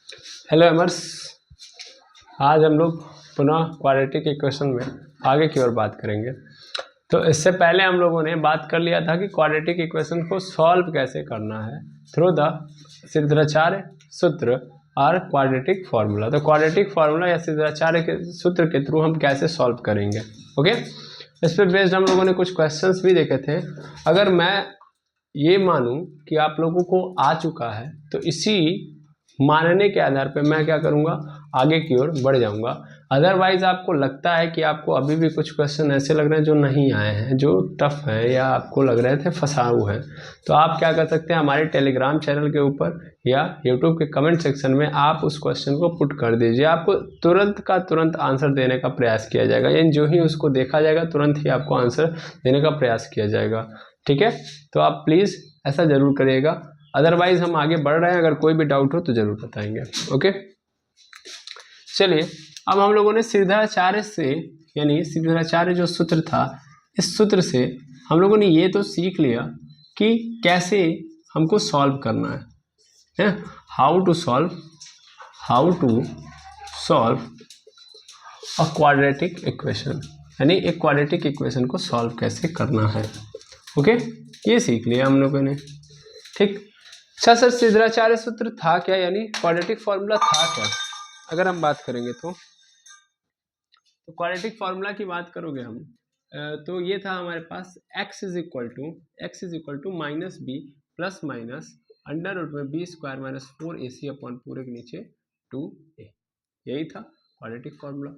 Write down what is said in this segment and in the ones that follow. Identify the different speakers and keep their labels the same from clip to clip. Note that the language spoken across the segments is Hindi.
Speaker 1: हेलो एमर्स, आज हम लोग पुनः क्वाड्रेटिक इक्वेशन में आगे की ओर बात करेंगे। तो इससे पहले हम लोगों ने बात कर लिया था कि क्वाड्रेटिक इक्वेशन को सॉल्व कैसे करना है थ्रू द सिद्धाचार्य सूत्र और क्वाड्रेटिक फार्मूला। तो क्वाड्रेटिक फार्मूला या सिद्धाचार्य के सूत्र के थ्रू हम कैसे सॉल्व करेंगे। ओके, इस पर बेस्ड हम लोगों ने कुछ क्वेश्चंस भी देखे थे। अगर मैं ये मानूं कि आप लोगों को आ चुका है तो इसी मानने के आधार पर मैं क्या करूंगा, आगे की ओर बढ़ जाऊंगा। अदरवाइज आपको लगता है कि आपको अभी भी कुछ क्वेश्चन ऐसे लग रहे हैं जो नहीं आए हैं, जो टफ है या आपको लग रहे थे फंसाऊ है, तो आप क्या कर सकते हैं, हमारे टेलीग्राम चैनल के ऊपर या यूट्यूब के कमेंट सेक्शन में आप उस क्वेश्चन को पुट कर दीजिए। आपको तुरंत का तुरंत आंसर देने का प्रयास किया जाएगा, यानी जो ही उसको देखा जाएगा तुरंत ही आपको आंसर देने का प्रयास किया जाएगा। ठीक है, तो आप प्लीज़ ऐसा ज़रूर करिएगा। अदरवाइज हम आगे बढ़ रहे हैं, अगर कोई भी डाउट हो तो ज़रूर बताएंगे। ओके, चलिए अब हम लोगों ने सिद्धाचार्य से, यानी सिद्धाचार्य जो सूत्र था, इस सूत्र से हम लोगों ने ये तो सीख लिया कि कैसे हमको सॉल्व करना है, how to solve a quadratic equation, यानी एक क्वाड्रेटिक इक्वेशन को सॉल्व कैसे करना है। ओके, ये सीख लिया हम लोगों ने। ठीक, अच्छा सर, सिद्धाचार्य सूत्र था क्या, यानी क्वाड्रेटिक फॉर्मूला था क्या? अगर हम बात करेंगे तो क्वाड्रेटिक फार्मूला की बात करोगे हम, तो ये था हमारे पास x is equal to minus B plus minus under root में B square minus 4ac upon पूरे के नीचे 2a, यही था क्वाड्रेटिक फार्मूला।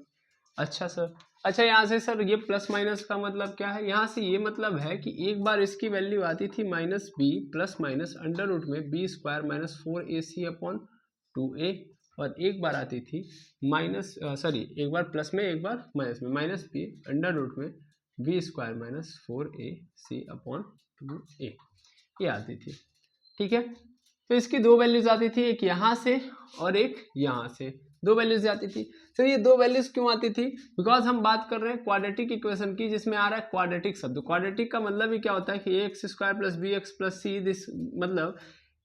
Speaker 1: अच्छा सर, अच्छा यहाँ से सर ये प्लस माइनस का मतलब क्या है? यहाँ से ये मतलब है कि एक बार इसकी वैल्यू आती थी minus B plus minus under root में B square minus 4ac upon 2a, और एक बार आती थी एक बार प्लस में एक बार माइनस में माइनस बी अंडर रूट में B square minus 4ac upon 2a, ये आती थी। ठीक है, तो इसकी दो वैल्यूज आती थी, एक यहाँ से और एक यहाँ से, दो वैल्यूज आती थी। सर ये दो वैल्यूज क्यों आती थी? बिकॉज हम बात कर रहे हैं क्वाड्रेटिक इक्वेशन की, जिसमें आ रहा है क्वाड्रेटिक शब्द। क्वाड्रेटिक का मतलब ही क्या होता है कि X square plus B X plus C, this मतलब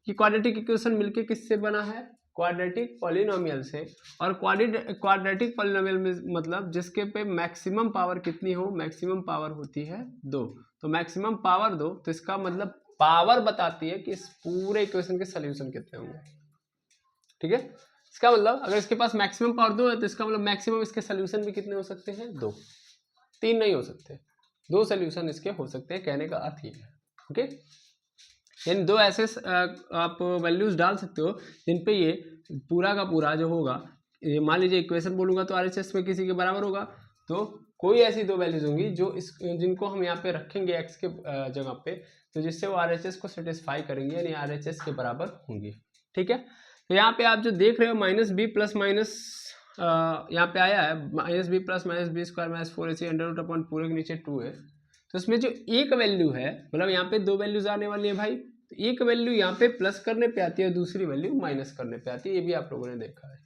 Speaker 1: कि क्वाड्रेटिक इक्वेशन मिलके किससे बना है? क्वाड्रेटिक पॉलिनोमियल से। और क्वाड्रेटिक पॉलिनोमियल में मतलब जिसके पे मैक्सिमम पावर कितनी हो? मैक्सिमम पावर होती है 2। तो मैक्सिमम पावर 2, तो इसका मतलब पावर बताती है कि इस पूरे इक्वेशन के सोल्यूशन कितने होंगे। ठीक है, इसका मतलब अगर इसके पास मैक्सिमम पावर 2 है तो इसका मतलब मैक्सिमम इसके सोल्यूशन भी कितने हो सकते हैं? 2, 3 नहीं हो सकते, 2 सोल्यूशन इसके हो सकते हैं, कहने का अर्थ ये है। ओके, इन दो ऐसे आप वैल्यूज डाल सकते हो जिन पे ये पूरा का पूरा जो होगा, ये मान लीजिए इक्वेशन बोलूँगा तो RHS में किसी के बराबर होगा, तो कोई ऐसी दो वैल्यूज होंगी जो जिनको हम यहाँ पे रखेंगे x के जगह पे, तो जिससे वो RHS को सेटिस्फाई करेंगे, यानी RHS के बराबर होंगी। ठीक है, तो यहाँ पे आप जो देख रहे हो माइनस बी प्लस माइनस यहाँ पे आया है minus B plus minus B square minus 4ac under root upon पूरे के नीचे 2 है। तो इसमें जो एक वैल्यू है, मतलब यहाँ पे दो वैल्यूज आने वाली है भाई, तो एक वैल्यू यहाँ पे प्लस करने पे आती है, दूसरी वैल्यू माइनस करने पे आती है, ये भी आप लोगों ने देखा है।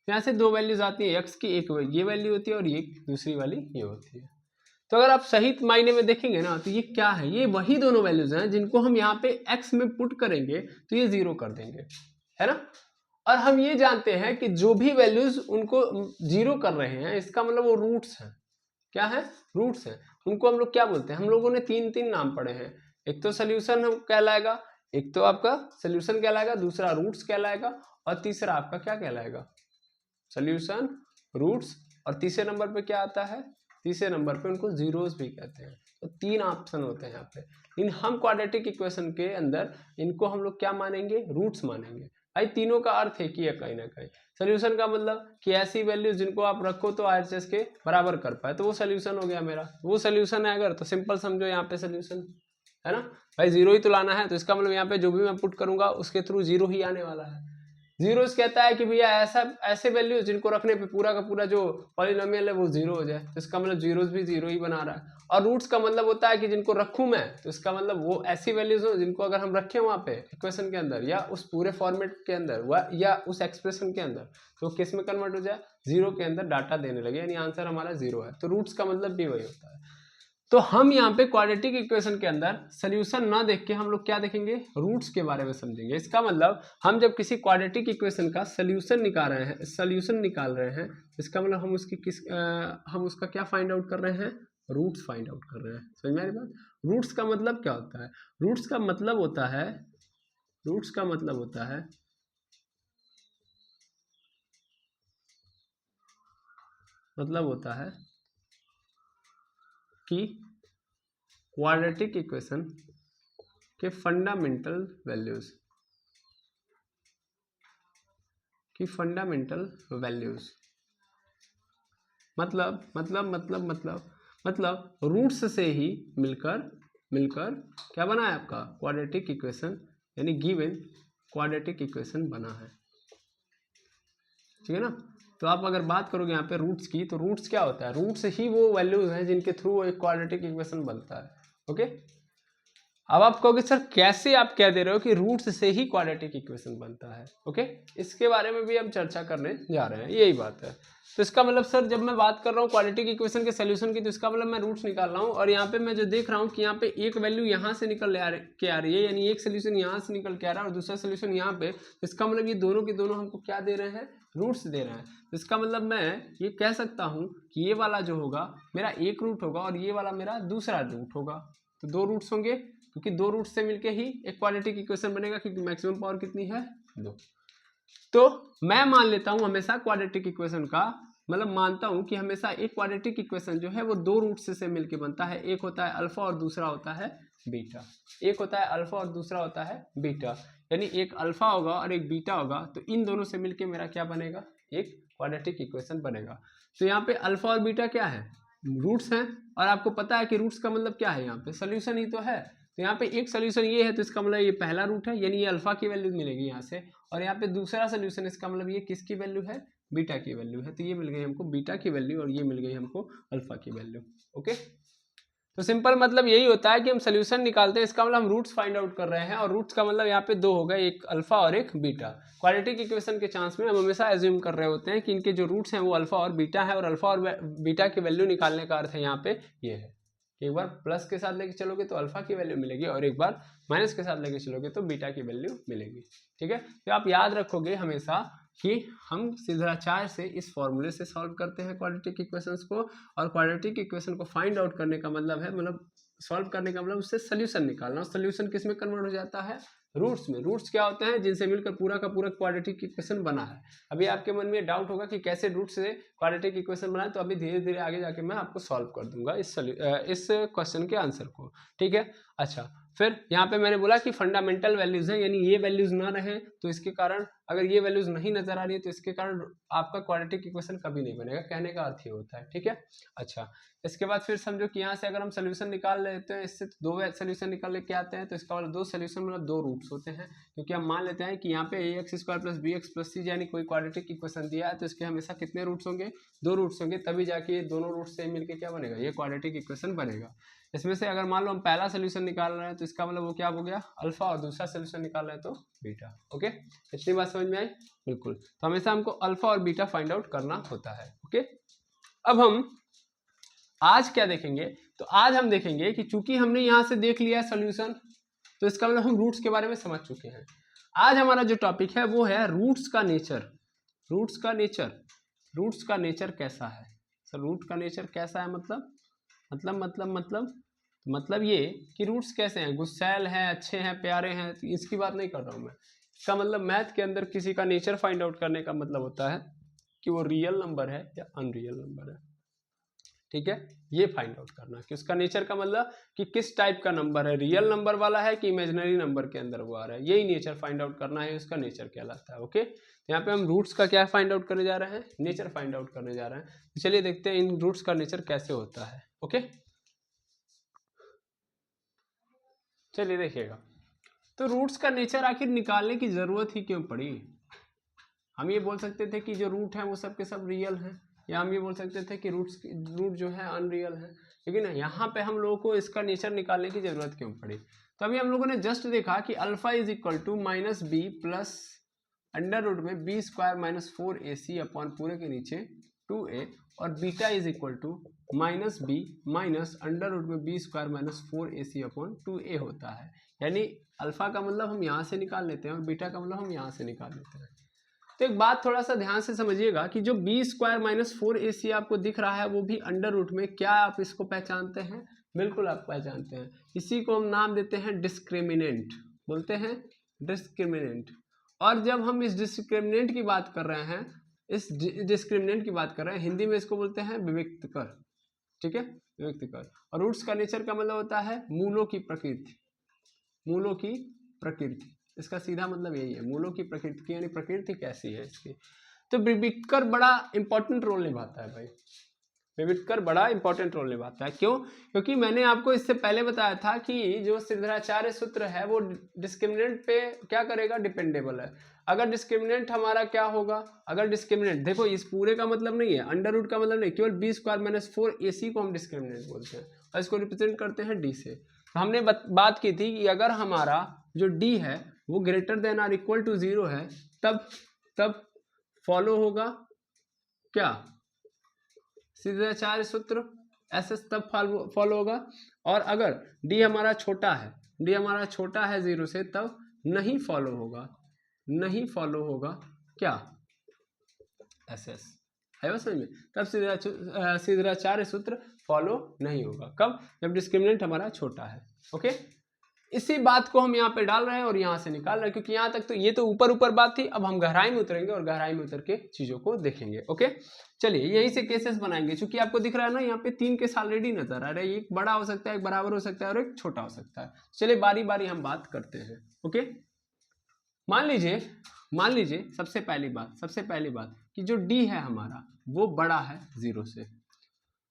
Speaker 1: यहाँ से दो वैल्यूज आती है एक्स की, एक ये वैल्यू होती है और ये दूसरी वाली ये होती है। तो अगर आप सही मायने में देखेंगे ना, तो ये क्या है? ये वही दोनों वैल्यूज हैं जिनको हम यहाँ पे एक्स में पुट करेंगे तो ये 0 कर देंगे, है ना। और हम ये जानते हैं कि जो भी वैल्यूज उनको 0 कर रहे हैं, इसका मतलब वो रूट्स हैं। क्या है? रूट्स हैं। उनको हम लोग क्या बोलते हैं? हम लोगों ने 3 नाम पढ़े हैं। एक तो सोल्यूशन कहलाएगा, एक तो आपका सोल्यूशन कहलाएगा, दूसरा रूट्स कहलाएगा, और तीसरा आपका क्या कहलाएगा? सोल्यूशन, रूट्स, और तीसरे नंबर पे क्या आता है? तीसरे नंबर पे उनको जीरोस भी कहते हैं। तो 3 ऑप्शन होते हैं यहाँ पे। इन हम क्वाड्रेटिक इक्वेशन के अंदर इनको हम लोग क्या मानेंगे? रूट्स मानेंगे। भाई तीनों का अर्थ एक ही है कहीं ना कहीं। सोल्यूशन का मतलब कि ऐसी वैल्यू जिनको आप रखो तो RHS के बराबर कर पाए, तो वो सोल्यूशन हो गया मेरा। वो सोल्यूशन है अगर, तो सिंपल समझो यहाँ पे सोल्यूशन है ना भाई, 0 ही तो लाना है, तो इसका मतलब यहाँ पे जो भी मैं पुट करूंगा उसके थ्रू 0 ही आने वाला है। जीरोस कहता है कि भैया ऐसे वैल्यू जिनको रखने पे पूरा का पूरा जो पॉलिनोमियल है वो 0 हो जाए, तो इसका मतलब जीरोस भी 0 ही बना रहा है। और रूट्स का मतलब होता है कि जिनको रखूं मैं, तो इसका मतलब वो ऐसी वैल्यूज हो जिनको अगर हम रखें वहां पे इक्वेशन के अंदर, या उस पूरे फॉर्मेट के अंदर, या उस एक्सप्रेशन के अंदर, तो किस में कन्वर्ट हो जाए? 0 के अंदर डाटा देने लगे, यानी आंसर हमारा 0 है। तो रूट्स का मतलब भी वही होता है। तो हम यहाँ पे क्वाड्रेटिक इक्वेशन के अंदर सोल्यूशन ना देख के हम लोग क्या देखेंगे, रूट्स के बारे में समझेंगे। इसका मतलब हम जब किसी क्वाड्रेटिक इक्वेशन का सोल्यूशन निकाल रहे हैं, इसका मतलब हम उसका क्या फाइंड आउट कर रहे हैं, रूट्स फाइंड आउट कर रहे हैं। समझ में आ रही बात? रूट्स का मतलब क्या होता है? रूट्स का मतलब होता है कि क्वाड्रेटिक इक्वेशन के फंडामेंटल वैल्यूज मतलब रूट्स से ही मिलकर क्या बना है आपका क्वाड्रेटिक इक्वेशन, यानी गिवन क्वाड्रेटिक इक्वेशन बना है। ठीक है ना? तो आप अगर बात करोगे यहाँ पे रूट्स की, तो रूट्स क्या होता है, रूट्स ही वो वैल्यूज हैं जिनके थ्रू एक क्वाड्रेटिक इक्वेशन बनता है। ओके, अब आप कहोगे सर कैसे आप कह दे रहे हो कि रूट्स से ही क्वाड्रेटिक इक्वेशन बनता है। ओके, इसके बारे में भी हम चर्चा करने जा रहे हैं, यही बात है। तो इसका मतलब सर जब मैं बात कर रहा हूँ क्वाड्रेटिक इक्वेशन के सोल्यूशन की, तो इसका मतलब मैं रूट्स निकाल रहा हूँ, और यहाँ पे मैं जो देख रहा हूँ कि यहाँ पे एक वैल्यू यहाँ से निकल के आ रही है, यानी एक सोल्यूशन यहाँ से निकल के आ रहा है और दूसरा सोल्यूशन यहाँ पे, इसका मतलब ये दोनों के दोनों हमको क्या दे रहे हैं, रूट्स दे रहे हैं। तो इसका मतलब मैं ये कह सकता हूँ कि ये वाला जो होगा मेरा एक रूट होगा और ये वाला मेरा दूसरा रूट होगा। तो दो रूट्स होंगे, क्योंकि दो रूट से मिलके ही एक क्वाड्रेटिक इक्वेशन बनेगा, क्योंकि मैक्सिमम पावर कितनी है, 2। तो मैं मान लेता हूं हमेशा क्वाड्रेटिक इक्वेशन का मतलब मानता हूं कि हमेशा एक क्वाड्रेटिक इक्वेशन जो है वो दो रूट से मिलके बनता है। एक होता है अल्फा और दूसरा होता है बीटा। यानी एक अल्फा होगा और एक बीटा होगा, तो इन दोनों से मिलके मेरा क्या बनेगा, एक क्वाड्रेटिक इक्वेशन बनेगा। तो यहाँ पे अल्फा और बीटा क्या है, रूट्स हैं, और आपको पता है कि रूट्स का मतलब क्या है, यहाँ पे सोल्यूशन ही तो है। तो यहाँ पे एक सोल्यूशन ये है, तो इसका मतलब ये पहला रूट है, यानी ये अल्फा की वैल्यू मिलेगी यहाँ से, और यहाँ पे दूसरा सोल्यूशन, इसका मतलब ये किसकी वैल्यू है, बीटा की वैल्यू है। तो ये मिल गई हमको बीटा की वैल्यू और ये मिल गई हमको अल्फा की वैल्यू। ओके, तो सिंपल मतलब यही होता है कि हम सोल्यूशन निकालते हैं, इसका मतलब हम रूट्स फाइंड आउट कर रहे हैं, और रूट्स का मतलब यहाँ पे दो हो गए, एक अल्फा और एक बीटा। क्वाड्रेटिक इक्वेशन के चांस में हम हमेशा एज्यूम कर रहे होते हैं कि इनके जो रूट्स हैं वो अल्फा और बीटा है, और अल्फा और बीटा की वैल्यू निकालने का अर्थ है यहाँ पे ये है, एक बार प्लस के साथ लेके चलोगे तो अल्फा की वैल्यू मिलेगी, और एक बार माइनस के साथ लेके चलोगे तो बीटा की वैल्यू मिलेगी। ठीक है, तो आप याद रखोगे हमेशा कि हम सिद्धाचार्य से इस फॉर्मूले से सॉल्व करते हैं क्वाड्रेटिक इक्वेशंस को, और क्वाड्रेटिक इक्वेशन को फाइंड आउट करने का मतलब है, मतलब सॉल्व करने का मतलब उससे सोल्यूशन निकालना। सोल्यूशन किस में कन्वर्ट हो जाता है, रूट्स में। रूट्स क्या होते हैं, जिनसे मिलकर पूरा का पूरा क्वाड्रेटिक इक्वेशन बना है। अभी आपके मन में डाउट होगा कि कैसे रूट से क्वाड्रेटिक इक्वेशन बनाए, तो अभी धीरे धीरे आगे जाके मैं आपको सॉल्व कर दूंगा इस क्वेश्चन के आंसर को। ठीक है, अच्छा, फिर यहाँ पे मैंने बोला कि फंडामेंटल वैल्यूज है, यानी ये वैल्यूज ना रहे तो इसके कारण, अगर ये वैल्यूज नहीं नजर आ रही है तो इसके कारण आपका क्वाड्रेटिक इक्वेशन कभी नहीं बनेगा, कहने का अर्थ ये होता है। ठीक है, अच्छा, इसके बाद फिर समझो कि यहाँ से अगर हम सोल्यूशन निकाल लेते हैं, इससे दो सोल्यूशन निकाल लेके आते हैं, तो इसका मतलब दो सोल्यूशन मतलब दो रूट्स होते हैं, क्योंकि हम मान लेते हैं कि यहाँ पे ax² + bx + c यानी कोई क्वाड्रेटिक इक्वेशन दिया है, तो इसके हमेशा कितने रूट्स होंगे, दो रूट्स होंगे, तभी जाके ये दोनों रूट्स से मिलकर क्या बनेगा, ये क्वाड्रेटिक इक्वेशन बनेगा। इसमें से अगर मान लो हम पहला सोल्यूशन निकाल रहे हैं, तो इसका मतलब वो क्या हो गया, अल्फा, और दूसरा सोल्यूशन निकाल रहे हैं तो बीटा। ओके, इतनी बात समझ में आई? बिल्कुल, तो हमेशा हमको अल्फा और बीटा फाइंड आउट करना होता है। ओके, अब हम आज क्या देखेंगे, तो आज हम देखेंगे कि चूंकि हमने यहाँ से देख लिया सोल्यूशन, तो इसका मतलब हम रूट्स के बारे में समझ चुके हैं। आज हमारा जो टॉपिक है वो है रूट्स का नेचर। रूट्स का नेचर कैसा है सर, रूट का नेचर कैसा है, मतलब ये कि रूट्स कैसे हैं, गुस्सैल हैं, अच्छे हैं, प्यारे हैं, तो इसकी बात नहीं कर रहा हूँ मैं। इसका मतलब मैथ के अंदर किसी का नेचर फाइंड आउट करने का मतलब होता है कि वो रियल नंबर है या अनरियल नंबर है। ठीक है, ये फाइंड आउट करना कि उसका नेचर का मतलब कि किस टाइप का नंबर है, रियल नंबर वाला है कि इमेजिनरी नंबर के अंदर वो आ रहा है, यही नेचर फाइंड आउट करना है, उसका नेचर कहलाता है। ओके, यहाँ पे हम रूट्स का क्या फाइंड आउट करने जा रहे हैं, नेचर फाइंड आउट करने जा रहे हैं। तो चलिए देखते हैं इन रूट्स का नेचर कैसे होता है। ओके, चलिए देखिएगा, तो रूट्स का नेचर आखिर निकालने की जरूरत ही क्यों पड़ी। हम ये बोल सकते थे कि जो रूट है वो सब के सब रियल हैं, या हम ये बोल सकते थे कि रूट जो है अनरियल है, लेकिन यहाँ पे हम लोगों को इसका नेचर निकालने की जरूरत क्यों पड़ी। तो अभी हम लोगों ने जस्ट देखा कि alpha is equal to -b + under root में b² - 4ac अपॉन पूरे के नीचे 2a और beta is equal to minus B minus under root में B square minus 4ac upon 2a होता है। यानी अल्फा का मतलब हम यहाँ से निकाल लेते हैं और बीटा का मतलब हम यहाँ से निकाल लेते हैं। तो एक बात थोड़ा सा ध्यान से समझिएगा कि जो बी स्क्वायर माइनस 4ac आपको दिख रहा है वो भी अंडर रूट में, क्या आप इसको पहचानते हैं? बिल्कुल आप पहचानते हैं। इसी को हम नाम देते हैं डिस्क्रिमिनेंट, बोलते हैं डिस्क्रिमिनेंट। और जब हम इस डिस्क्रिमिनेंट की बात कर रहे हैं, इस डिस्क्रिमिनेंट की बात कर रहे हैं, हिंदी में इसको बोलते हैं विविक्त कर, ठीक है, विविक्त कर। और रूट्स का नेचर का मतलब होता है मूलों की प्रकृति, मूलों की प्रकृति, इसका सीधा मतलब यही है, मूलों की प्रकृति की, यानी प्रकृति कैसी है इसकी। तो विविक्तर बड़ा इंपॉर्टेंट रोल निभाता है भाई, विविक्तर बड़ा इंपॉर्टेंट रोल निभाता है। क्यों? क्योंकि मैंने आपको इससे पहले बताया था कि जो श्रीधराचार्य सूत्र है वो डिस्क्रिमिनेंट पे क्या करेगा, डिपेंडेबल है। अगर डिस्क्रिमिनेंट हमारा क्या होगा, अगर डिस्क्रिमिनेंट, देखो इस पूरे का मतलब नहीं है, अंडर रूट का मतलब नहीं, केवल बी स्क्वायर माइनस 4ac को हम डिस्क्रिमिनेंट बोलते हैं और इसको रिप्रेजेंट करते हैं डी से। तो हमने बात की थी कि अगर हमारा जो डी है वो greater than or equal to 0 है, तब फॉलो होगा क्या, श्रीधराचार्य सूत्र, ऐसे तब फॉलो होगा। और अगर डी हमारा छोटा है, डी हमारा छोटा है 0 से, तब नहीं फॉलो होगा, नहीं फॉलो होगा क्या, एस है समझ में, तब श्रीधराचार्य सूत्र फॉलो नहीं होगा। कब? जब डिस्क्रिमिनेंट हमारा छोटा है। ओके, इसी बात को हम यहाँ पे डाल रहे हैं और यहाँ से निकाल रहे हैं, क्योंकि यहाँ तक तो ये तो ऊपर बात थी। अब हम गहराई में उतरेंगे और गहराई में उतर के चीजों को देखेंगे। ओके, चलिए यहीं से केसेस बनाएंगे। चूंकि आपको दिख रहा है ना यहाँ पे 3 केस ऑलरेडी नजर आ रहे हैं, एक बड़ा हो सकता है, एक बराबर हो सकता है और एक छोटा हो सकता है। चलिए बारी बारी हम बात करते हैं। ओके, मान लीजिए सबसे पहली बात कि जो डी है हमारा वो बड़ा है 0 से।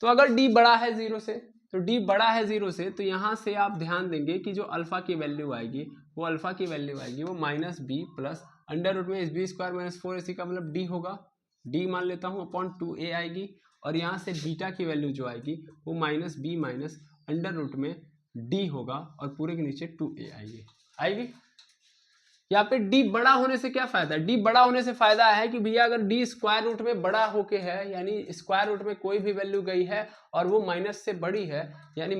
Speaker 1: तो अगर डी बड़ा है 0 से, तो डी बड़ा है 0 से, तो यहाँ से आप ध्यान देंगे कि जो अल्फा की वैल्यू आएगी वो minus B plus under root में बी स्क्वायर माइनस 4ac का मतलब डी होगा, डी मान लेता हूँ, अपॉन 2a आएगी। और यहाँ से बीटा की वैल्यू जो आएगी वो minus B minus under root में डी होगा और पूरे के नीचे 2a आएगी। यहाँ पे डी बड़ा होने से क्या फायदा है? डी बड़ा होने से फायदा है कि भैया अगर डी स्क्वायर रूट में बड़ा होके है, यानी स्क्वायर रूट में कोई भी वैल्यू गई है और वो माइनस से बड़ी है, यानी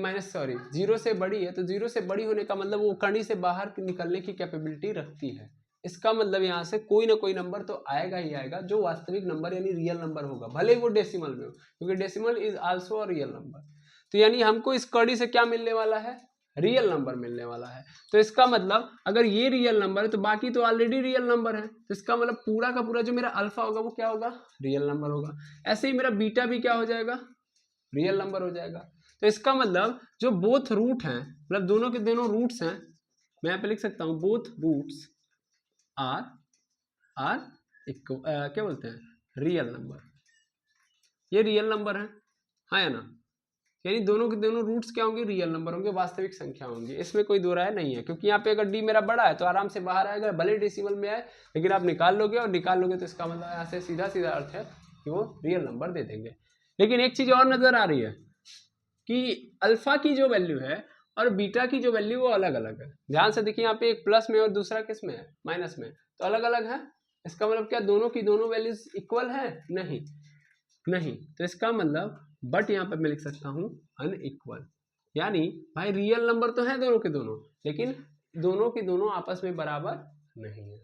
Speaker 1: 0 से बड़ी है, तो 0 से बड़ी होने का मतलब वो कड़ी से बाहर निकलने की कैपेबिलिटी रखती है। इसका मतलब यहाँ से कोई ना कोई नंबर तो आएगा ही आएगा जो वास्तविक नंबर यानी रियल नंबर होगा, भले ही वो डेसिमल में हो, क्योंकि decimal is also a real number. तो यानी हमको इस कड़ी से क्या मिलने वाला है? रियल नंबर मिलने वाला है। तो इसका मतलब अगर ये रियल नंबर है तो बाकी तो ऑलरेडी रियल नंबर है, तो इसका मतलब पूरा का पूरा जो मेरा अल्फा होगा वो क्या होगा? रियल नंबर होगा। ऐसे ही मेरा बीटा भी क्या हो जाएगा? रियल नंबर हो जाएगा। तो इसका मतलब जो बोथ रूट हैं, मतलब दोनों के दोनों रूट्स हैं, मैं यहाँ पे लिख सकता हूँ बोथ रूट्स आर क्या बोलते हैं, रियल नंबर। ये रियल नंबर है, हाँ या ना? यानी दोनों के दोनों रूट्स क्या होंगे? रियल नंबर होंगे, वास्तविक संख्या होंगी। इसमें कोई दो राय नहीं है, क्योंकि यहाँ पे अगर डी मेरा बड़ा है तो आराम से बाहर आएगा, भले डेसिमल में आए, लेकिन आप निकाल लोगे तो इसका मतलब यहाँ से सीधा अर्थ है कि वो रियल नंबर दे देंगे। लेकिन एक चीज और नजर आ रही है कि अल्फा की जो वैल्यू है और बीटा की जो वैल्यू वो अलग अलग है। ध्यान से देखिए, यहाँ पे एक प्लस में और दूसरा किस में है? माइनस में, तो अलग अलग है। इसका मतलब क्या दोनों की दोनों वैल्यूज इक्वल है? नहीं। तो इसका मतलब बट यहाँ पे मैं लिख सकता हूँ अनइक्वल। यानी भाई रियल नंबर तो है दोनों के दोनों, लेकिन दोनों के दोनों आपस में बराबर नहीं है।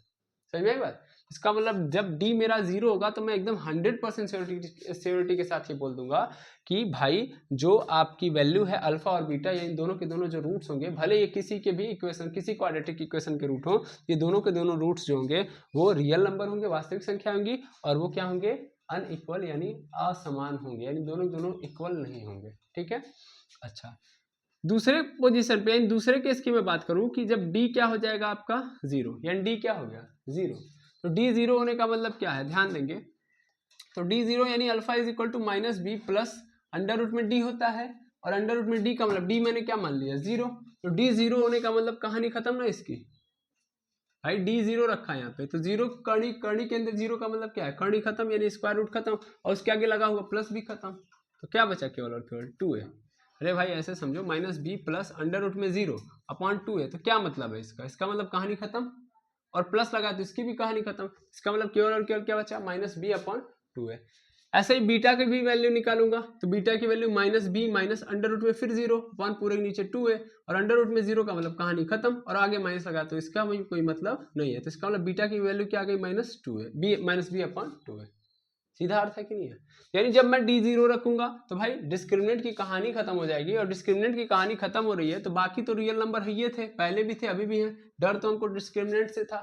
Speaker 1: समझ में आई बात? इसका मतलब जब डी मेरा 0 होगा तो मैं एकदम 100% श्योरिटी के साथ ये बोल दूंगा कि भाई जो आपकी वैल्यू है अल्फा और बीटा, ये दोनों के दोनों जो रूट्स होंगे, भले ये किसी के भी इक्वेशन, किसी क्वाड्रेटिक इक्वेशन के रूट हो, ये दोनों के दोनों रूट्स जो होंगे वो रियल नंबर होंगे, वास्तविक संख्या होंगी, और वो क्या होंगे? अनइक्वल, यानी असमान होंगे, यानी दोनों इक्वल नहीं होंगे। ठीक है, अच्छा। दूसरे पोजीशन पे, यानी दूसरे केस की मैं बात करूं कि जब डी क्या हो जाएगा आपका? 0, यानी डी क्या हो गया? 0। तो डी 0 होने का मतलब क्या है? ध्यान देंगे तो डी 0 यानी alpha is equal to minus B plus under root में डी होता है, और अंडर रूट में डी का मतलब डी मैंने क्या मान लिया? 0। तो डी 0 होने का मतलब कहानी खत्म ना इसकी, भाई डी 0 रखा है यहाँ पे, तो 0 कर्णी के अंदर 0 का मतलब क्या है? कर्णी खत्म, यानी स्क्वायर रूट खत्म, और उसके आगे लगा हुआ प्लस भी खत्म, तो क्या बचा केवल और केवल 2 है। अरे भाई ऐसे समझो, minus B plus under root में 0 अपॉन 2 है, तो क्या मतलब है इसका? इसका मतलब कहानी खत्म, और प्लस लगा तो इसकी भी कहानी खत्म। इसका मतलब केवल और केवल क्या बचा? माइनस बी अपॉन 2 है। ऐसे ही बीटा की भी वैल्यू निकालूंगा तो बीटा की value minus B minus under root में फिर 0 वन पूरे के नीचे 2 है और अंडर रूट में 0 का मतलब कहानी खत्म और आगे माइनस लगा तो इसका भी कोई मतलब नहीं है। तो इसका मतलब बीटा की वैल्यू क्या आ गई -2 है, बी माइनस बी अपॉन 2 है। सीधा अर्थ है कि नहीं है? यानी जब मैं डी 0 रखूंगा तो भाई डिस्क्रिमिनेंट की कहानी खत्म हो जाएगी और डिस्क्रिमिनेंट की कहानी खत्म हो रही है तो बाकी तो रियल नंबर ये थे, पहले भी थे अभी भी हैं। डर तो हमको डिस्क्रिमिनेंट से था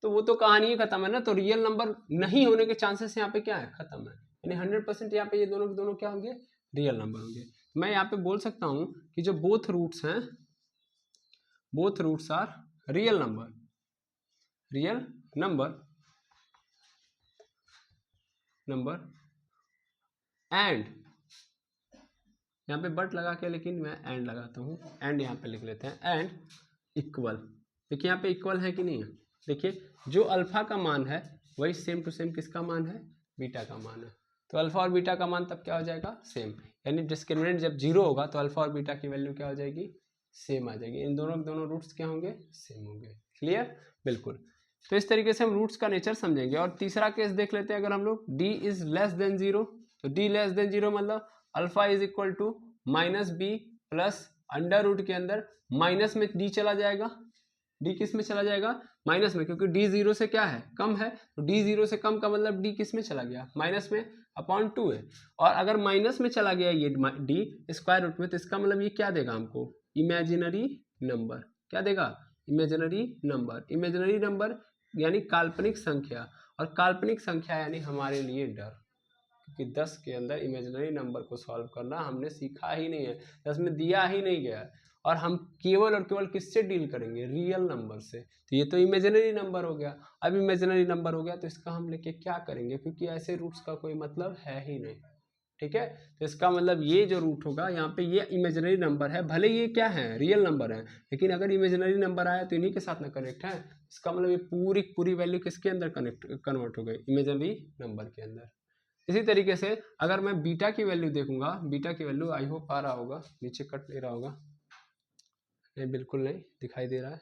Speaker 1: तो वो तो कहानी ही खत्म है ना। तो रियल नंबर नहीं होने के चांसेस यहाँ पे क्या है, खत्म है। यानी 100% यहाँ पे ये दोनों के दोनों क्या होंगे, रियल नंबर होंगे। मैं यहाँ पे बोल सकता हूँ कि जो बोथ रूट्स हैं, both roots are real number, real number and, यहाँ पे बट लगा के लेकिन मैं एंड लगाता हूँ, एंड यहाँ पे लिख लेते हैं, एंड इक्वल। देखिए यहाँ पे इक्वल है कि नहीं है। देखिए जो अल्फा का मान है वही सेम टू सेम किसका मान है, बीटा का मान है। तो अल्फा और बीटा का मान तब क्या हो जाएगा, सेम। यानी डिस्क्रिमिनेंट जब 0 होगा तो अल्फा और बीटा की वैल्यू क्या हो जाएगी, सेम आ जाएगी। इन दोनों के दोनों रूट्स क्या होंगे, सेम होंगे। क्लियर, बिल्कुल। तो इस तरीके से हम रूट्स का नेचर समझेंगे। और तीसरा केस देख लेते हैं अगर हम लोग, d इज लेस देन 0 तो d लेस देन 0 मतलब alpha is equal to minus B plus under root के अंदर माइनस में d चला जाएगा। d किस में चला जाएगा, माइनस में, क्योंकि d 0 से क्या है, कम है। तो d 0 से कम का मतलब d किस में चला गया, माइनस में, अपॉन 2 है। और अगर माइनस में चला गया ये d स्क्वायर रूट में तो इसका मतलब ये क्या देगा हमको, इमेजिनरी नंबर। क्या देगा, इमेजिनरी नंबर। इमेजिनरी नंबर यानी काल्पनिक संख्या, और काल्पनिक संख्या यानी हमारे लिए डर, क्योंकि 10 के अंदर इमेजिनरी नंबर को सॉल्व करना हमने सीखा ही नहीं है, 10 में दिया ही नहीं गया है। और हम केवल और केवल किससे डील करेंगे, रियल नंबर से। तो ये तो इमेजिनरी नंबर हो गया। अब इमेजिनरी नंबर हो गया तो इसका हम लेके क्या करेंगे, क्योंकि ऐसे रूट्स का कोई मतलब है ही नहीं। ठीक है, तो इसका मतलब ये जो रूट होगा यहाँ पे ये इमेजिनरी नंबर है, भले ये क्या है, रियल नंबर है, लेकिन अगर इमेजिनरी नंबर आया तो इन्हीं के साथ ना कनेक्ट है। इसका मतलब ये पूरी पूरी वैल्यू किसके अंदर कन्वर्ट हो गई, इमेजिनरी नंबर के अंदर। इसी तरीके से अगर मैं बीटा की वैल्यू देखूंगा, बीटा की वैल्यू आई होप आ रहा होगा, नीचे कट ले रहा होगा, नहीं बिल्कुल नहीं दिखाई दे रहा है।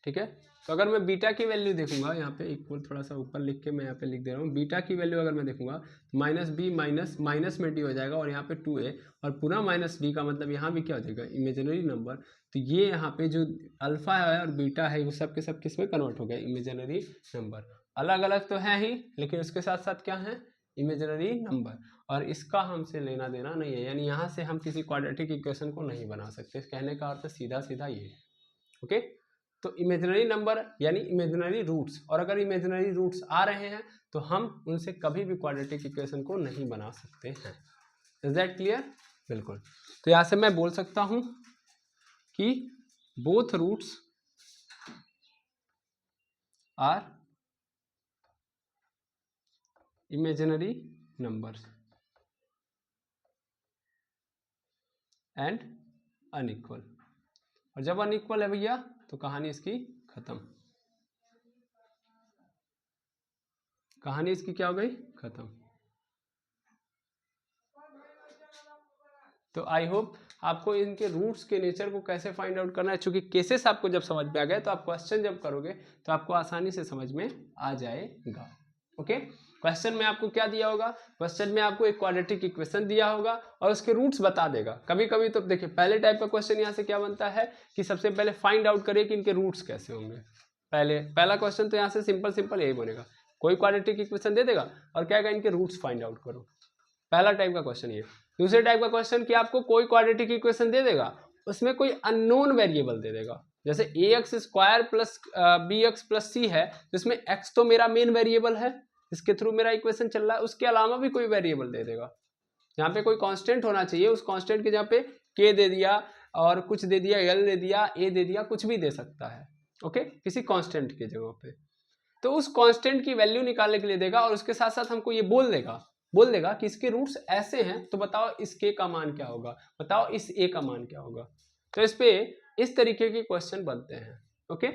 Speaker 1: ठीक है, तो अगर मैं बीटा की वैल्यू देखूंगा, यहाँ पे इक्वल थोड़ा सा ऊपर लिख के मैं यहाँ पे लिख दे रहा हूँ, बीटा की वैल्यू अगर मैं देखूंगा माइनस बी माइनस में डी हो जाएगा और यहाँ पे 2a और पूरा माइनस डी का मतलब यहाँ भी क्या हो जाएगा, इमेजिनरी नंबर। तो ये यहाँ पे जो अल्फा है और बीटा है वो सब के सब किस में कन्वर्ट हो गया, इमेजिनरी नंबर। अलग अलग तो है ही लेकिन उसके साथ साथ क्या है, इमेजिनरी नंबर। और इसका हमसे लेना देना नहीं है, यानी यहाँ से हम किसी क्वाड्रेटिक इक्वेशन को नहीं बना सकते। कहने का अर्थ सीधा सीधा ये, ओके। तो इमेजिनरी नंबर यानी इमेजिनरी रूट्स, और अगर इमेजिनरी रूट्स आ रहे हैं तो हम उनसे कभी भी क्वाड्रेटिक इक्वेशन को नहीं बना सकते हैं। इज दैट क्लियर, बिल्कुल। तो यहाँ से मैं बोल सकता हूं कि both roots are imaginary numbers and unequal. और जब अनइक्वल है भैया तो कहानी इसकी खत्म, कहानी इसकी क्या हो गई, खत्म। तो आई होप आपको इनके रूट्स के नेचर को कैसे फाइंड आउट करना है, चूंकि केसेस आपको जब समझ में आ गए तो आप क्वेश्चन जब करोगे तो आपको आसानी से समझ में आ जाएगा। ओके, क्वेश्चन में आपको क्या दिया होगा, क्वेश्चन में आपको एक क्वाड्रेटिक इक्वेशन दिया होगा और उसके रूट्स बता देगा। कभी कभी तो देखिए पहले टाइप का क्वेश्चन यहाँ से क्या बनता है कि सबसे पहले फाइंड आउट करिए कि इनके रूट्स कैसे होंगे। पहला क्वेश्चन तो यहाँ से सिंपल यही बनेगा, कोई क्वाड्रेटिक इक्वेशन दे देगा और क्या कहेगा, इनके रूट्स फाइंड आउट करो। पहला टाइप का क्वेश्चन ये। दूसरे टाइप का क्वेश्चन कि आपको कोई क्वाड्रेटिक इक्वेशन दे देगा, उसमें कोई अननोन वेरिएबल दे देगा, जैसे ax square plus bx plus c है, जिसमें x तो मेरा मेन वेरिएबल है, इसके थ्रू मेरा इक्वेशन चल रहा है, उसके अलावा भी कोई वेरिएबल दे देगा। यहाँ पे कोई कांस्टेंट होना चाहिए, उस कांस्टेंट के जहाँ पे k दे दिया और कुछ दे दिया, l दे दिया, a दे दिया, कुछ भी दे सकता है। ओके, किसी कांस्टेंट के जगह पे, तो उस कांस्टेंट की वैल्यू निकालने के लिए देगा और उसके साथ साथ हमको ये बोल देगा कि इसके रूट्स ऐसे हैं, तो बताओ इस k का मान क्या होगा, बताओ इस a का मान क्या होगा। तो इस पे इस तरीके के क्वेश्चन बनते हैं। ओके,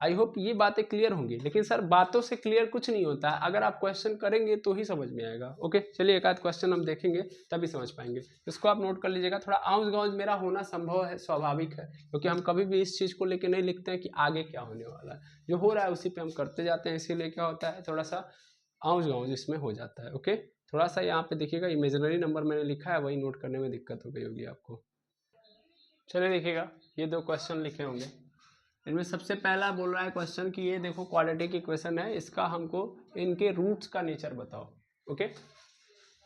Speaker 1: आई होप ये बातें क्लियर होंगी, लेकिन सर बातों से क्लियर कुछ नहीं होता है, अगर आप क्वेश्चन करेंगे तो ही समझ में आएगा। ओके, चलिए एक आध क्वेश्चन हम देखेंगे तभी समझ पाएंगे, इसको आप नोट कर लीजिएगा। थोड़ा आउज गाउज मेरा होना संभव है, स्वाभाविक है, क्योंकि हम कभी भी इस चीज़ को लेकर नहीं लिखते हैं कि आगे क्या होने वाला है, जो हो रहा है उसी पे हम करते जाते हैं, इसीलिए क्या होता है थोड़ा सा आउंस गाउंस इसमें हो जाता है। ओके, थोड़ा सा यहाँ पे देखिएगा इमेजिनरी नंबर मैंने लिखा है, वही नोट करने में दिक्कत हो गई होगी आपको। चलिए देखिएगा, ये 2 क्वेश्चन लिखे होंगे, इनमें सबसे पहला बोल रहा है क्वेश्चन कि ये देखो क्वाड्रेटिक इक्वेशन है, इसका हमको इनके रूट्स का नेचर बताओ। ओके,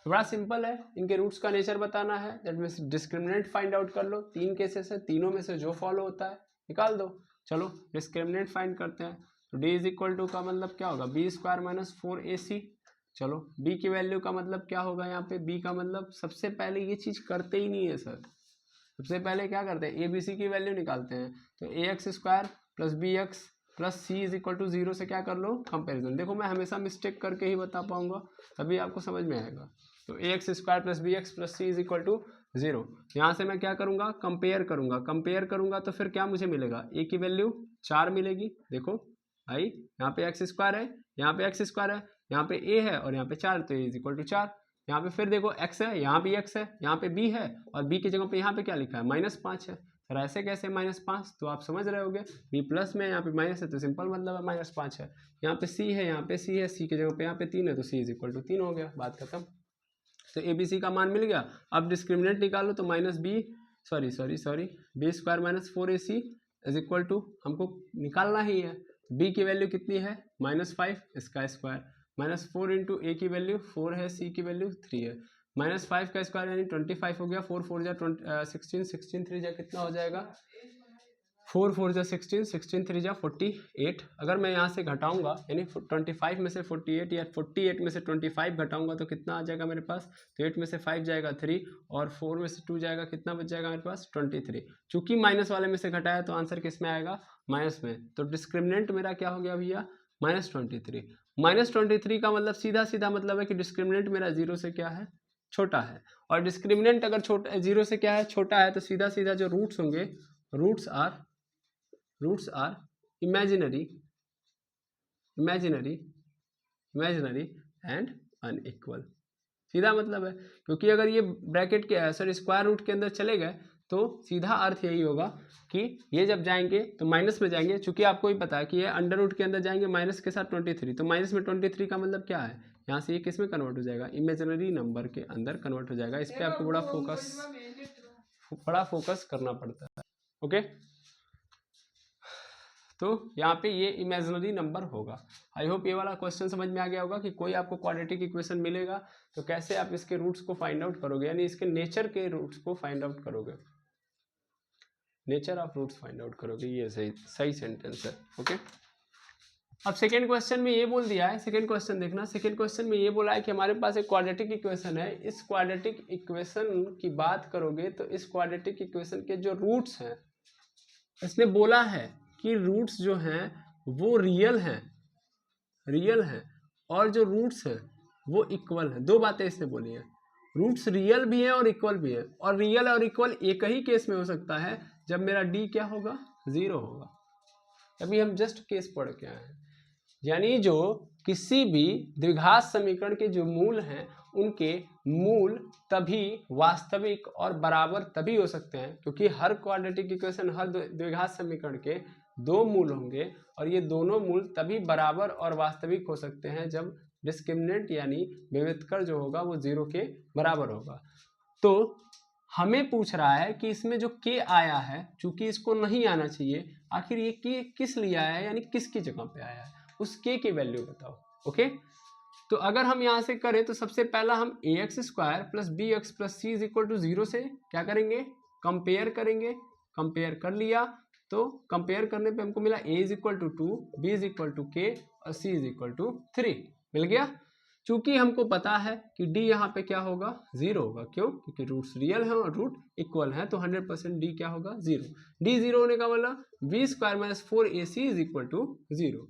Speaker 1: बड़ा सिंपल है, इनके रूट्स का नेचर बताना है, that means discriminant find out कर लो। 3 केसेस है, तीनों में से जो फॉलो होता है निकाल दो। चलो डिस्क्रिमिनेंट फाइंड करते हैं। तो डी इज इक्वल टू का मतलब क्या होगा, बी स्क्वायर माइनस 4ac। चलो बी की वैल्यू का मतलब क्या होगा, यहाँ पे बी का मतलब सबसे पहले ये चीज़ करते ही नहीं है सर, सबसे पहले क्या करते हैं, ए बी सी की वैल्यू निकालते हैं। तो A X square plus B X plus C is equal to 0 से क्या कर लो, कंपेरिजन। देखो मैं हमेशा मिस्टेक करके ही बता पाऊंगा, तभी आपको समझ में आएगा। तो A X square plus B X plus C is equal to 0, यहाँ से मैं क्या करूँगा, कंपेयर करूँगा। कंपेयर करूँगा तो फिर क्या मुझे मिलेगा, ए की वैल्यू 4 मिलेगी। देखो भाई यहाँ पे एक्स स्क्वायर है, यहाँ पे एक्स स्क्वायर है, यहाँ पे ए है और यहाँ पे 4, तो ए इज इक्वल टू 4। यहाँ पे फिर देखो x है, यहाँ भी x है, यहाँ पे b है, और b की जगह पे यहाँ पे क्या लिखा है, -5 है। फिर ऐसे कैसे -5, तो आप समझ रहे होगे, b प्लस में यहाँ पे माइनस है तो सिंपल मतलब है -5 है। यहाँ पे c है, यहाँ पे c है, c की जगह पे यहाँ पे 3 है, तो c इज इक्वल टू 3 हो गया, बात खत्म। तो ए बी सी का मान मिल गया। अब डिस्क्रिमिनेंट निकालो, तो B square minus 4ac is equal to हमको निकालना ही है। b की वैल्यू कितनी है, -5, इसका स्क्वायर, -4 इंटू ए की वैल्यू 4 है, सी की वैल्यू 3 है, -5 का स्क्वायर यानी 25 हो गया। 4 4 जा 16, 16 3 जा कितना हो जाएगा, 4 4 जा 16, 16 3 जा 48। अगर मैं यहाँ से घटाऊंगा यानी 25 में से 48 या 48 में से 25 घटाऊंगा तो कितना आ जाएगा मेरे पास, तो 8 में से 5 जाएगा 3 और 4 में से 2 जाएगा, कितना बच जाएगा मेरे पास 23। चूंकि माइनस वाले में से घटाया तो आंसर किस में आएगा, माइनस में। तो डिस्क्रिमिनेंट मेरा क्या हो गया भैया, -23। -23 का मतलब सीधा सीधा मतलब है कि डिस्क्रिमिनेंट मेरा 0 से क्या है, छोटा है। और डिस्क्रिमिनेंट अगर छोटा 0 से क्या है, छोटा है, तो सीधा सीधा जो रूट्स होंगे, roots are imaginary and unequal. सीधा मतलब है, क्योंकि अगर ये ब्रैकेट के सॉरी स्क्वायर रूट के अंदर चले गए तो सीधा अर्थ यही होगा कि ये जब जाएंगे तो माइनस में जाएंगे। चूंकि आपको ही पता है कि ये अंडर रूट के अंदर जाएंगे माइनस के साथ 23, तो माइनस में 23 का मतलब क्या है, यहाँ से ये किस में कन्वर्ट हो जाएगा, इमेजिनरी नंबर के अंदर कन्वर्ट हो जाएगा। इस पर आपको बड़ा फोकस करना पड़ता है। ओके, तो यहाँ पे ये इमेजिनरी नंबर होगा। आई होप ये वाला क्वेश्चन समझ में आ गया होगा कि कोई आपको क्वाड्रेटिक इक्वेशन मिलेगा तो कैसे आप इसके रूट्स को फाइंड आउट करोगे, यानी इसके नेचर के रूट्स को फाइंड आउट करोगे, nature of roots find out करोगे। ये सही सेंटेंस है। ओके, अब सेकेंड क्वेश्चन में ये बोल दिया है, सेकेंड क्वेश्चन देखना, सेकेंड क्वेश्चन में ये बोला है कि हमारे पास एक क्वाड्रेटिक इक्वेशन है। इस क्वाड्रेटिक इक्वेशन की बात करोगे तो इस क्वाड्रेटिक इक्वेशन के जो रूट्स हैं, इसने बोला है कि रूट्स जो हैं वो रियल हैं और जो रूट्स हैं वो इक्वल हैं। 2 बातें इसने बोली हैं, रूट्स रियल भी हैं और इक्वल भी हैं, और रियल और इक्वल एक ही केस में हो सकता है, जब मेरा डी क्या होगा, 0 होगा। अभी हम जस्ट केस पढ़ के आए हैं, यानी जो किसी भी द्विघात समीकरण के जो मूल हैं उनके मूल तभी वास्तविक और बराबर तभी हो सकते हैं, क्योंकि हर क्वाड्रेटिक इक्वेशन, हर द्विघात समीकरण के 2 मूल होंगे, और ये दोनों मूल तभी बराबर और वास्तविक हो सकते हैं जब डिस्क्रिमिनेंट यानी विविधकर जो होगा वो 0 के बराबर होगा। तो हमें पूछ रहा है कि इसमें जो k आया है, चूंकि इसको नहीं आना चाहिए, आखिर ये k किस लिए आया है, यानी किसकी जगह पे आया है, उस k की वैल्यू बताओ। ओके, तो अगर हम यहाँ से करें तो सबसे पहला हम A X square plus B X plus C is equal to 0 से क्या करेंगे, कंपेयर करेंगे। कंपेयर कर लिया तो कंपेयर करने पे हमको मिला a is equal to 2, B is equal to k और c इज इक्वल टू 3 मिल गया। चूंकि हमको पता है कि d यहाँ पे क्या होगा, 0 होगा। क्यों, क्योंकि रूट्स रियल हैं और रूट इक्वल हैं, तो 100% d क्या होगा, 0। d 0 होने का मतलब B square minus 4ac is equal to 0।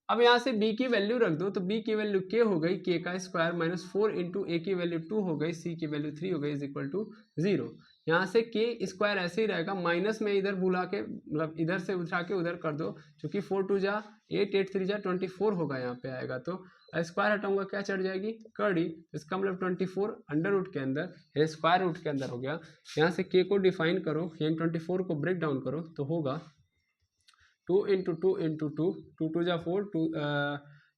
Speaker 1: अब यहाँ से b की वैल्यू रख दो, तो b की वैल्यू k हो गई, k का स्क्वायर माइनस 4 इंटू ए की वैल्यू 2 हो गई, c की वैल्यू 3 हो गई, इज इक्वल टू 0। यहाँ से k स्क्वायर ऐसे ही रहेगा, माइनस में इधर भुला के मतलब इधर से उठा के उधर कर दो, क्योंकि 4 2 जा 8, 8 3 जा 24 होगा, यहाँ पे आएगा तो स्क्वायर हटाऊंगा क्या चढ़ जाएगी, कड़ी, इसका मतलब 24 अंडर रूट के अंदर स्क्वायर रूट के अंदर हो गया। यहाँ से k को डिफाइन करो, यानी 24 को ब्रेक डाउन करो तो होगा 2 इंटू 2 इंटू 2, 2 2 जा 4, 2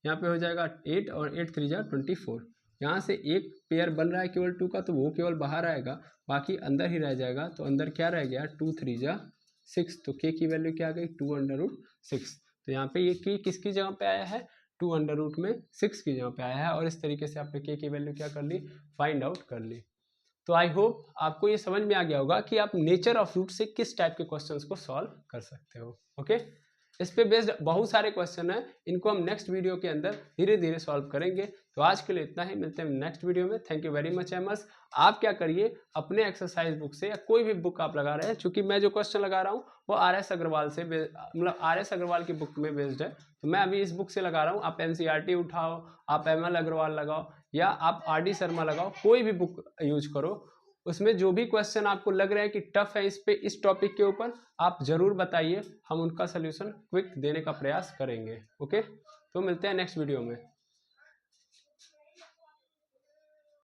Speaker 1: यहाँ पे हो जाएगा 8 और 8 3 जा 24। यहाँ से एक पेयर बन रहा है केवल 2 का, तो वो केवल बाहर आएगा, बाकी अंदर ही रह जाएगा। तो अंदर क्या रह गया, 2 3 जा 6, तो k की वैल्यू क्या आ गई, 2√6। तो यहाँ पे ये k किसकी जगह पे आया है, 2√6 की जगह पे आया है, और इस तरीके से आपने k की वैल्यू क्या कर ली, फाइंड आउट कर ली। तो आई होप आपको ये समझ में आ गया होगा कि आप नेचर ऑफ रूट से किस टाइप के क्वेश्चंस को सॉल्व कर सकते हो। ओके, इस पे बेस्ड बहुत सारे क्वेश्चन हैं, इनको हम नेक्स्ट वीडियो के अंदर धीरे धीरे सॉल्व करेंगे। तो आज के लिए इतना ही, मिलते हैं नेक्स्ट वीडियो में। थैंक यू वेरी मच एमर्स। आप क्या करिए, अपने एक्सरसाइज बुक से या कोई भी बुक आप लगा रहे हैं, चूंकि मैं जो क्वेश्चन लगा रहा हूँ वो RS अग्रवाल से, मतलब RS अग्रवाल की बुक में बेस्ड है, तो मैं अभी इस बुक से लगा रहा हूँ। आप NCERT उठाओ, आप ML अग्रवाल लगाओ, या आप RD शर्मा लगाओ, कोई भी बुक यूज करो। उसमें जो भी क्वेश्चन आपको लग रहा है कि टफ है इस टॉपिक के ऊपर, आप जरूर बताइए, हम उनका सोल्यूशन क्विक देने का प्रयास करेंगे। ओके, तो मिलते हैं नेक्स्ट वीडियो में।